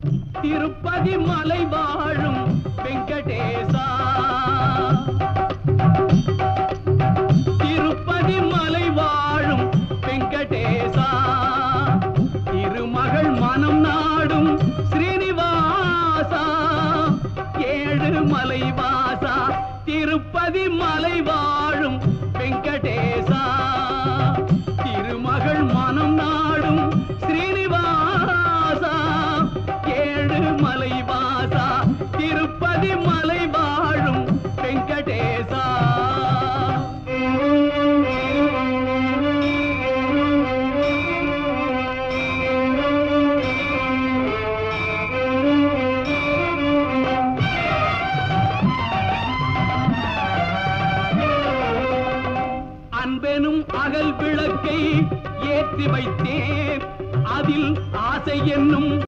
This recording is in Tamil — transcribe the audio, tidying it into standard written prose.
திருப்பதி மலை வாழும் வெங்கடேசா, திருப்பதி மலை வாழும் வெங்கடேசா, திருமகள் மனம் நாடும் ஸ்ரீனிவாசா, ஏழு மலை வாசா, திருப்பதி மலை வாழும் வெங்கடேசா, திருமகள் மனம் நாடும் ஸ்ரீனிவாசா, ஏழு மலை வாசா, திருப்பதி மலை வாழும் வெங்கடேசா. அன்பெனும் அகல் விளக்கை ஏற்றி வைத்தேன், அதில் ஆசை என்னும்